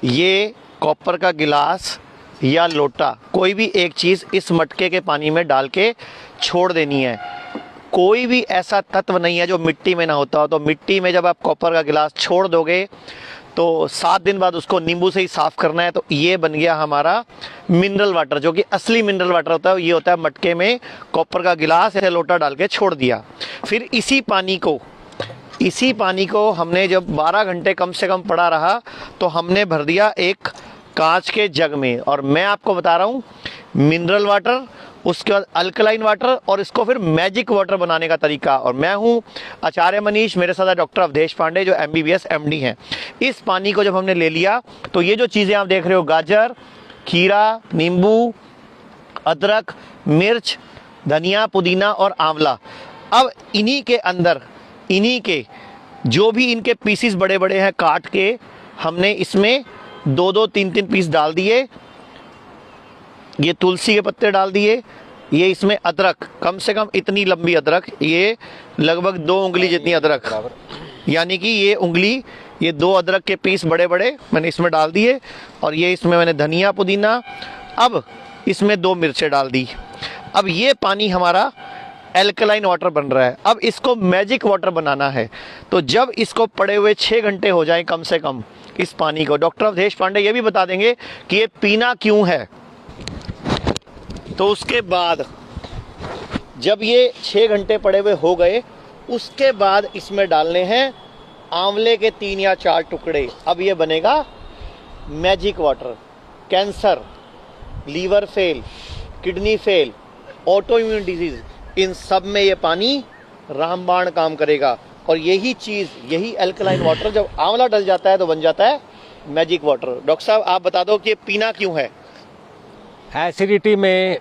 ये कॉपर का गिलास या लोटा, कोई भी एक चीज़ इस मटके के पानी में डाल के छोड़ देनी है। कोई भी ऐसा तत्व नहीं है जो मिट्टी में ना होता हो। तो मिट्टी में जब आप कॉपर का गिलास छोड़ दोगे तो 7 दिन बाद उसको नींबू से ही साफ़ करना है। तो ये बन गया हमारा मिनरल वाटर, जो कि असली मिनरल वाटर होता है। ये होता है मटके में कॉपर का गिलास या लोटा डाल के छोड़ दिया। फिर इसी पानी को हमने जब 12 घंटे कम से कम पड़ा रहा तो हमने भर दिया एक कांच के जग में। और मैं आपको बता रहा हूँ मिनरल वाटर, उसके बाद अल्कलाइन वाटर और इसको फिर मैजिक वाटर बनाने का तरीका। और मैं हूँ आचार्य मनीष, मेरे साथ डॉक्टर अवधेश पांडे जो MBBS MD हैं। इस पानी को जब हमने ले लिया तो ये जो चीज़ें आप देख रहे हो, गाजर, खीरा, नींबू, अदरक, मिर्च, धनिया, पुदीना और आंवला, अब इन्हीं के अंदर जो भी इनके पीसीस बड़े बड़े हैं काट के हमने इसमें 2-2, 3-3 पीस डाल दिए। ये तुलसी के पत्ते डाल दिए। ये इसमें अदरक, कम से कम इतनी लंबी अदरक, ये लगभग 2 उंगली जितनी अदरक, यानी कि ये 2 अदरक के पीस बड़े बड़े मैंने इसमें डाल दिए। और ये इसमें मैंने धनिया, पुदीना, अब इसमें 2 मिर्चें डाल दी। अब ये पानी हमारा एल्कलाइन वाटर बन रहा है। अब इसको मैजिक वाटर बनाना है। तो जब इसको पड़े हुए 6 घंटे हो जाएं कम से कम, इस पानी को डॉक्टर अवधेश पांडे ये भी बता देंगे कि ये पीना क्यों है। तो उसके बाद जब ये 6 घंटे पड़े हुए हो गए, उसके बाद इसमें डालने हैं आंवले के 3 या 4 टुकड़े। अब ये बनेगा magic water. Cancer, liver fail, kidney fail, auto immune disease, इन सब में ये पानी रामबाण काम करेगा। और यही चीज़, यही अल्कलाइन वाटर जब आंवला डल जाता है तो बन जाता है मैजिक वाटर। डॉक्टर साहब आप बता दो कि ये पीना क्यों है। एसिडिटी में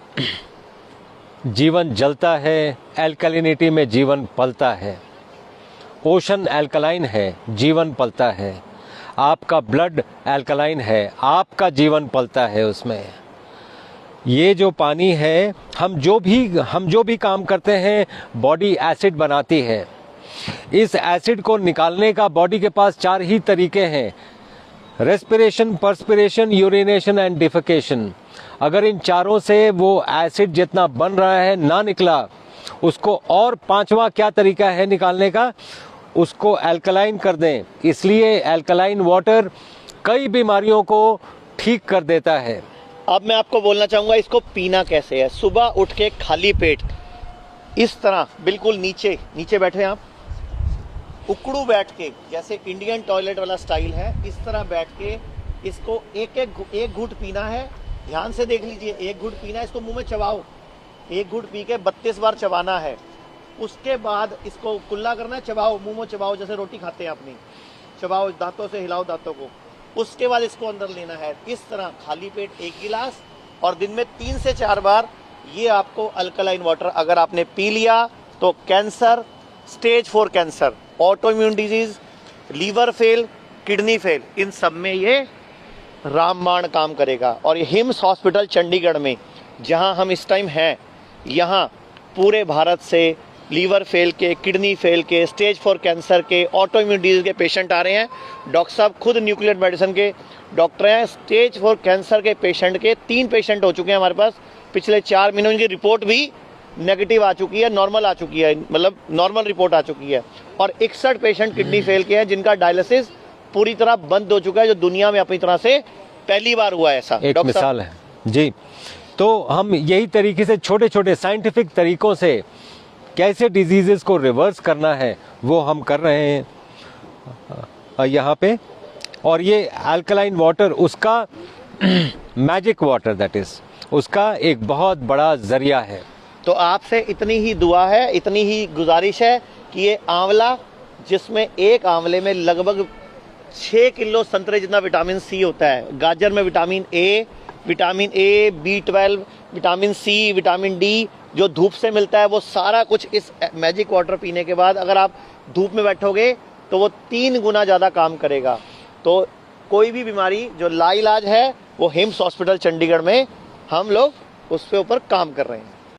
जीवन जलता है, एल्कलिनिटी में जीवन पलता है। ओशन एल्कलाइन है, जीवन पलता है। आपका ब्लड एल्कलाइन है, आपका जीवन पलता है उसमें। ये जो पानी है, हम जो भी काम करते हैं, बॉडी एसिड बनाती है। इस एसिड को निकालने का बॉडी के पास 4 ही तरीके हैं: respiration, perspiration, urination and defecation. अगर इन चारों से वो एसिड जितना बन रहा है ना निकला, उसको और 5वां क्या तरीका है निकालने का, उसको अल्कलाइन कर दें। इसलिए अल्कलाइन वाटर कई बीमारियों को ठीक कर देता है। अब मैं आपको बोलना चाहूँगा इसको पीना कैसे है। सुबह उठ के खाली पेट इस तरह बिल्कुल नीचे बैठे आप, उकड़ू बैठ के, जैसे इंडियन टॉयलेट वाला स्टाइल है, इस तरह बैठ के इसको एक घूंट पीना है। ध्यान से देख लीजिए, 1 घूंट पीना है, इसको मुंह में चबाओ। 1 घूंट पी के 32 बार चबाना है। उसके बाद इसको कुल्ला करना है, चबाओ, मुंह में चबाओ, जैसे रोटी खाते हैं अपनी, चबाओ, दांतों से हिलाओ दांतों को। उसके बाद इसको अंदर लेना है इस तरह खाली पेट 1 गिलास, और दिन में 3 से 4 बार ये आपको अल्कलाइन वाटर अगर आपने पी लिया तो cancer, stage 4 cancer, auto immune disease, liver fail, kidney fail, इन सब में ये रामबाण काम करेगा। और ये हिम्स हॉस्पिटल चंडीगढ़ में जहां हम इस टाइम हैं, यहाँ पूरे भारत से लीवर फेल के, किडनी फेल के, स्टेज 4 कैंसर के, ऑटो इम्यून डिजीज के पेशेंट आ रहे हैं। डॉक्टर साहब खुद न्यूक्लियर मेडिसिन के डॉक्टर हैं। स्टेज 4 कैंसर के पेशेंट के 3 पेशेंट हो चुके हैं हमारे पास पिछले 4 महीनों। उनकी रिपोर्ट भी नेगेटिव आ चुकी है, नॉर्मल आ चुकी है, मतलब नॉर्मल रिपोर्ट आ चुकी है। और 61 पेशेंट किडनी फेल के हैं जिनका डायलिसिस पूरी तरह बंद हो चुका है, जो दुनिया में अपनी तरह से पहली बार हुआ है ऐसा। एक मिसाल है जी। तो हम यही तरीके से छोटे छोटे साइंटिफिक तरीकों से कैसे डिजीजेस को रिवर्स करना है वो हम कर रहे हैं यहाँ पे। और ये अल्कलाइन वाटर उसका मैजिक वाटर, दैट इज उसका एक बहुत बड़ा जरिया है। तो आपसे इतनी ही दुआ है, इतनी ही गुजारिश है कि ये आंवला, जिसमें एक आंवले में लगभग 6 किलो संतरे जितना विटामिन सी होता है, गाजर में vitamin A, B12, vitamin C, vitamin D जो धूप से मिलता है, वो सारा कुछ इस मैजिक वाटर पीने के बाद अगर आप धूप में बैठोगे तो वो 3 गुना ज़्यादा काम करेगा। तो कोई भी बीमारी जो लाइलाज है वो हिम्स हॉस्पिटल चंडीगढ़ में हम लोग उस पे ऊपर काम कर रहे हैं।